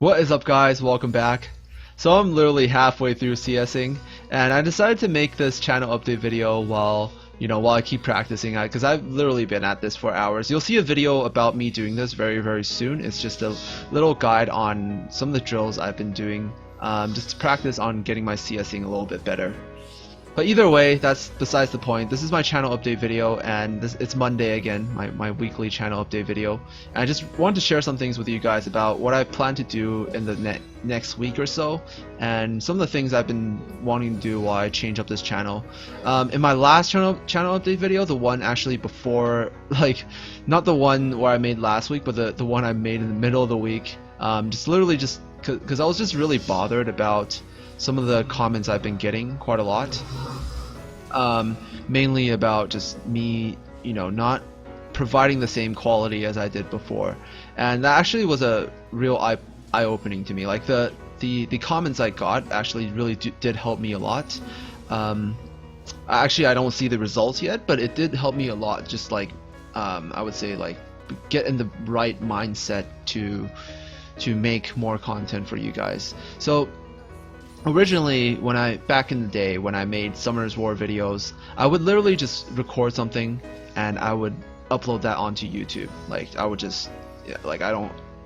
What is up, guys? Welcome back. So I'm literally halfway through CSing, and I decided to make this channel update video while I keep practicing it, because I've literally been at this for hours. You'll see a video about me doing this very soon. It's just a little guide on some of the drills I've been doing, just to practice on getting my CSing a little bit better. But either way, that's besides the point. This is my channel update video, and it's Monday again, my weekly channel update video. And I just wanted to share some things with you guys about what I plan to do in the next week or so, and some of the things I've been wanting to do while I change up this channel. In my last channel update video, the one actually before, not the one where I made last week, but the one I made in the middle of the week, just because I was just really bothered about some of the comments I've been getting quite a lot, mainly about just me, not providing the same quality as I did before, and that actually was a real eye-opening to me. Like the comments I got actually really did help me a lot. Actually, I don't see the results yet, but it did help me a lot. Just I would say, get in the right mindset to make more content for you guys. So originally, back in the day when I made Summoners War videos, I would literally just record something and I would upload that onto YouTube.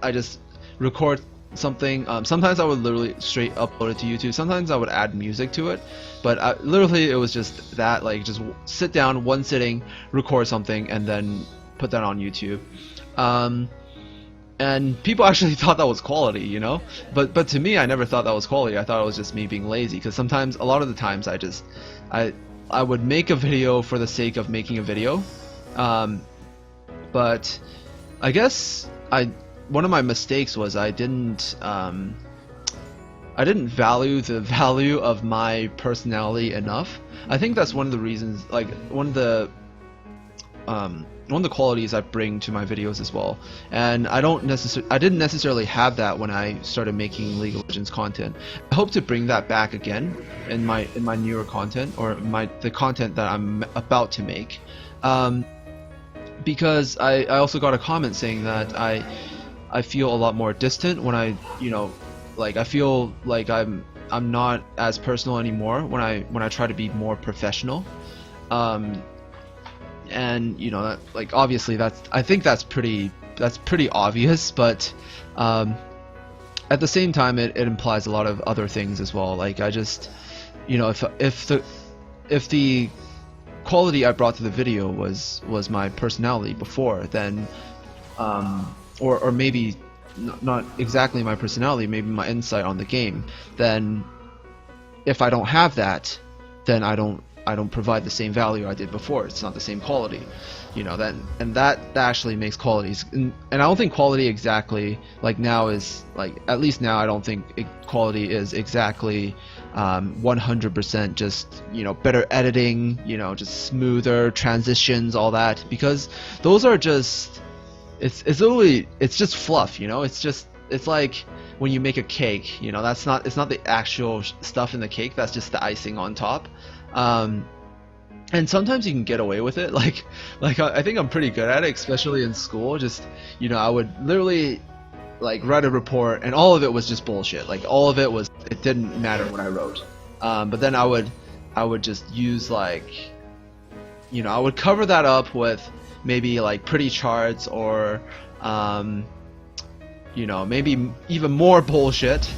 I just record something. Sometimes I would literally straight upload it to YouTube. Sometimes I would add music to it, but literally it was just that, just sit down, one sitting, record something, and then put that on YouTube. And people actually thought that was quality, but to me, I never thought that was quality. I thought it was just me being lazy, because a lot of the times I would make a video for the sake of making a video, but I guess one of my mistakes was I didn't value the value of my personality enough. I think that's one of the reasons, one of the qualities I bring to my videos as well, and I didn't necessarily have that when I started making League of Legends content. I hope to bring that back again in my newer content, or the content that I'm about to make, because I also got a comment saying that I feel a lot more distant when I feel like I'm not as personal anymore when I try to be more professional. And obviously I think that's pretty obvious, but at the same time it implies a lot of other things as well. I just, if the quality I brought to the video was my personality before, then or maybe not exactly my personality, maybe my insight on the game, then if I don't have that, then I don't provide the same value I did before. It's not the same quality, that actually makes qualities, and I don't think quality exactly now is at least now I don't think quality is exactly 100% just better editing, just smoother transitions, all that, because those are just it's just fluff, it's like when you make a cake, it's not the actual stuff in the cake, that's just the icing on top. And sometimes you can get away with it, I think I'm pretty good at it, especially in school. Just I would literally write a report and all of it was just bullshit. It didn't matter what I wrote, but then I would just use I would cover that up with maybe pretty charts, or maybe even more bullshit,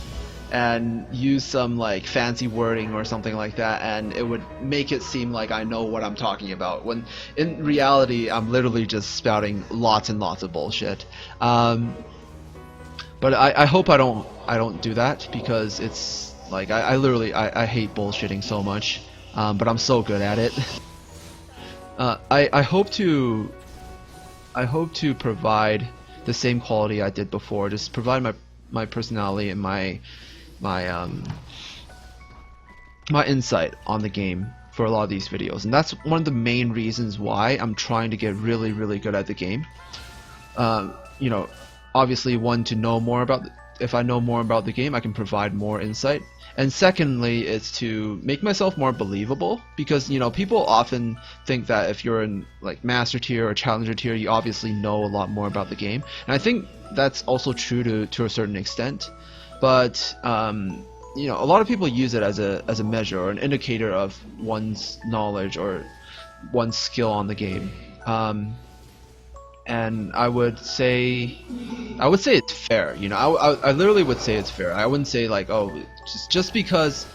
and use some fancy wording or something like that, and it would make it seem like I know what I'm talking about, when in reality I'm literally just spouting lots and lots of bullshit. But I hope I don't do that, because it's I literally hate bullshitting so much, but I'm so good at it. I hope to provide the same quality I did before, just provide my personality and my insight on the game for a lot of these videos, and that's one of the main reasons why I'm trying to get really good at the game. Obviously, one, to know more about if I know more about the game, I can provide more insight. And secondly, it's to make myself more believable, because people often think that if you're in like master tier or challenger tier, you obviously know a lot more about the game, and I think that's also true to a certain extent. But a lot of people use it as a measure or an indicator of one's knowledge or one's skill on the game. And I would say it's fair. I literally would say it's fair. I wouldn't say like, oh, just because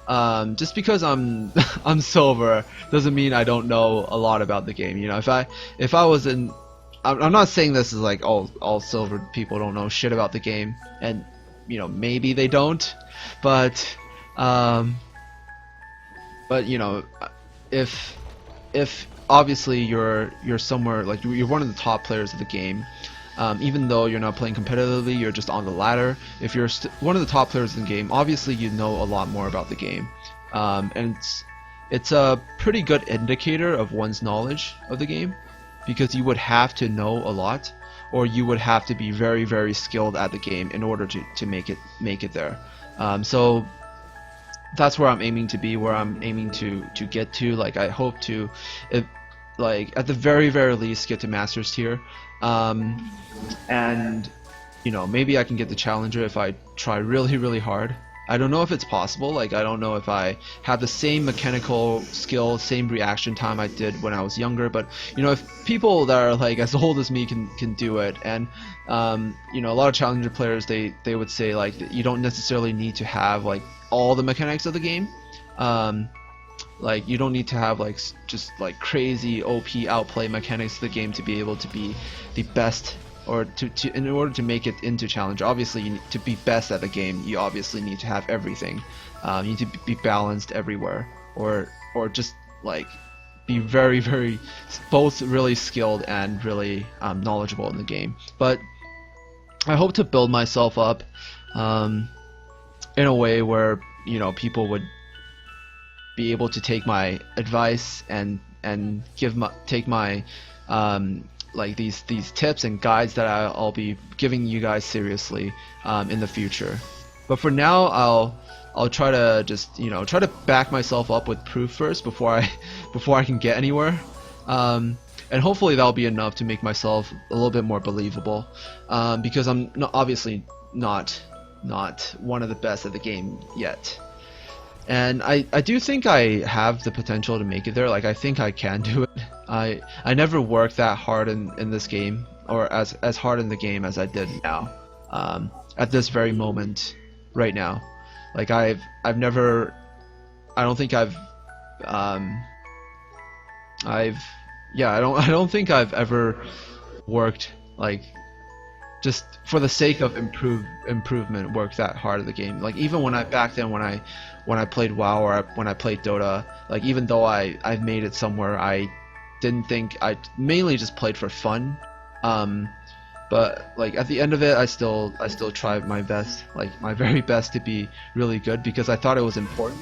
I'm I'm silver doesn't mean I don't know a lot about the game. If I was in, I'm not saying this is like all silver people don't know shit about the game, and maybe they don't, but if obviously you're somewhere like you're one of the top players of the game, even though you're not playing competitively, you're just on the ladder. If you're one of the top players in the game, obviously you know a lot more about the game, and it's a pretty good indicator of one's knowledge of the game, because you would have to know a lot, or you would have to be very, very skilled at the game in order to make it there. So that's where I'm aiming to be, where I'm aiming to get to. Like, I hope to, like, at the very, very least, get to Masters tier, and maybe I can get the Challenger if I try really, really hard. I don't know if it's possible. Like, I don't know if I have the same mechanical skill, same reaction time I did when I was younger. But if people that are like as old as me can do it, and a lot of Challenger players, they would say like you don't necessarily need to have like all the mechanics of the game. Like, you don't need to have like just like crazy OP outplay mechanics of the game to be able to be the best, or in order to make it into Challenger. Obviously, you need to be best at the game. You obviously need to have everything. You need to be balanced everywhere, or just like be very, very both really skilled and really knowledgeable in the game. But I hope to build myself up in a way where people would be able to take my advice and take my like these tips and guides that I'll be giving you guys seriously in the future. But for now, I'll try to just try to back myself up with proof first before I can get anywhere, and hopefully that'll be enough to make myself a little bit more believable, because I'm obviously not one of the best at the game yet. And I do think I have the potential to make it there. Like, I think I can do it. I never worked that hard in this game, or as hard in the game as I did now, at this very moment right now. Like, I don't think I've ever worked like just for the sake of improvement, worked that hard at the game. Like, even when I played WoW, or when I played Dota, like, even though I've made it somewhere, I didn't think, I mainly just played for fun. But like, at the end of it, I still tried my best, like my very best, to be really good, because I thought it was important.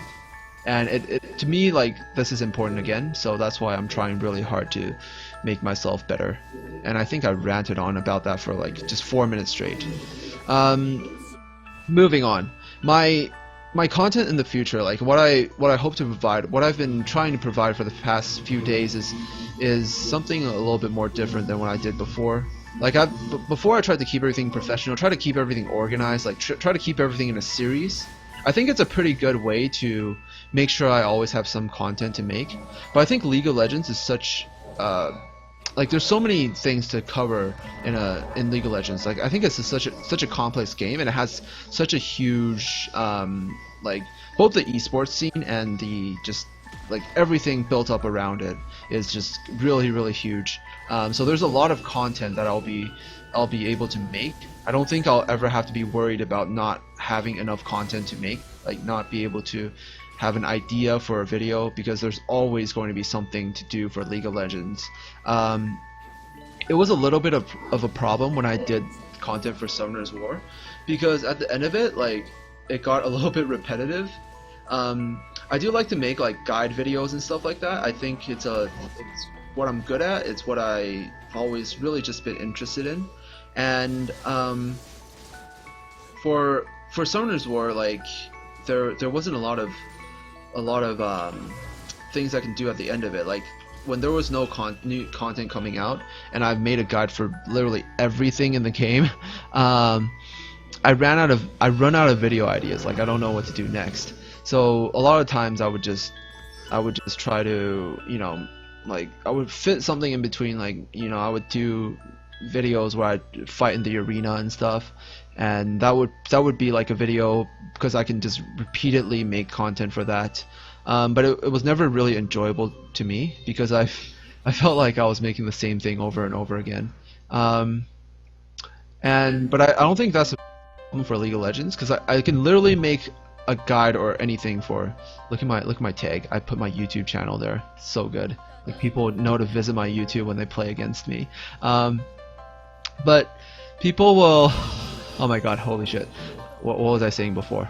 And it to me, like, this is important again, so that's why I'm trying really hard to make myself better. And I think I ranted on about that for like just 4 minutes straight. Moving on, my content in the future, like what I hope to provide, what I've been trying to provide for the past few days is something a little bit more different than what I did before. Like, before I tried to keep everything professional, try to keep everything organized, like try to keep everything in a series. I think it's a pretty good way to make sure I always have some content to make. But I think League of Legends is such like, there's so many things to cover in League of Legends. Like, I think it's such a complex game, and it has such a huge like, both the esports scene and the just like everything built up around it is just really, really huge. So there's a lot of content that I'll be able to make. I don't think I'll ever have to be worried about not having enough content to make, like not be able to have an idea for a video, because there's always going to be something to do for League of Legends. It was a little bit of a problem when I did content for Summoner's War, because at the end of it, like, it got a little bit repetitive. I do like to make like guide videos and stuff like that. I think it's what I'm good at. It's what I always really just been interested in. And for Summoner's War, like there wasn't a lot of things I can do at the end of it. Like when there was no new content coming out, and I've made a guide for literally everything in the game. I run out of video ideas. Like I don't know what to do next. So a lot of times I would just try to, you know, like I would fit something in between. Like, you know, I would do videos where I'd fight in the arena and stuff, and that would be like a video because I can just repeatedly make content for that. But it was never really enjoyable to me because I felt like I was making the same thing over and over again. But I don't think that's a problem for League of Legends, because I can literally make a guide or anything for. Look at my tag. I put my YouTube channel there. It's so good. Like people know to visit my YouTube when they play against me. But people will. Oh my God! Holy shit! What was I saying before?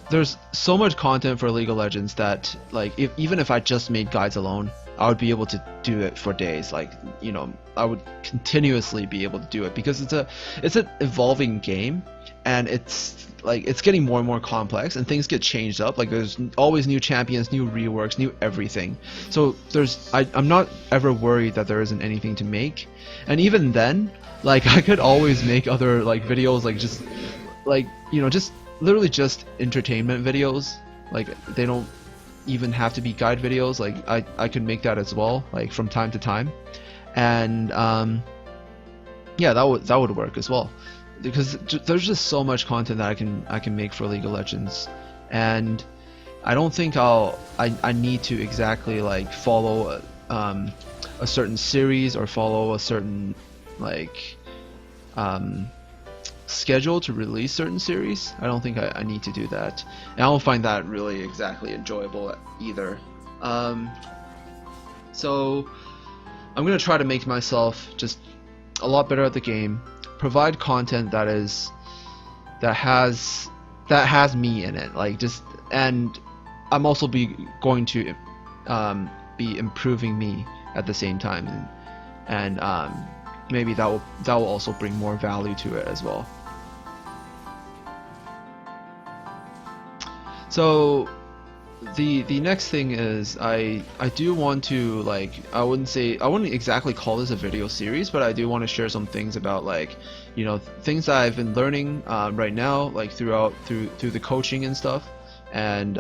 There's so much content for League of Legends that, like, even if I just made guides alone, I would be able to do it for days. Like, you know, I would continuously be able to do it because it's an evolving game, and it's getting more and more complex, and things get changed up. Like there's always new champions, new reworks, new everything. So I'm not ever worried that there isn't anything to make. And even then, like I could always make other like videos, like just like, you know, just literally just entertainment videos. Like they don't even have to be guide videos. Like I could make that as well, like from time to time. And yeah, that would work as well, because there's just so much content that I can make for League of Legends. And I don't think I need to exactly like follow a certain series or follow a certain like schedule to release certain series. I don't think I need to do that, and I don't find that really exactly enjoyable either. So I'm gonna try to make myself just a lot better at the game, provide content that has me in it, like just, and I'm also going to be improving me at the same time, and maybe that will also bring more value to it as well. So the next thing is I do want to, like, I wouldn't exactly call this a video series, but I do want to share some things about, like, you know, things that I've been learning right now, like through the coaching and stuff, and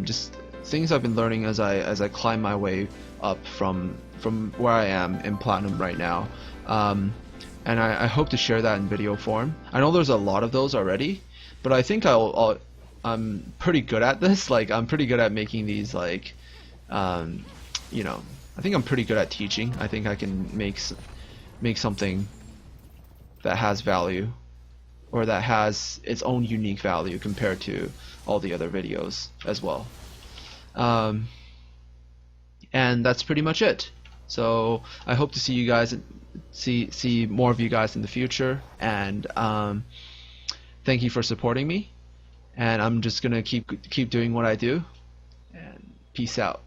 just things I've been learning as I climb my way up from where I am in Platinum right now. And I hope to share that in video form. I know there's a lot of those already, but I think I'm pretty good at this. Like I'm pretty good at making these, like, you know, I think I'm pretty good at teaching. I think I can make something that has value, or that has its own unique value compared to all the other videos as well. And that's pretty much it. So I hope to see you guys, see more of you guys in the future, and thank you for supporting me. And I'm just gonna keep doing what I do, and peace out.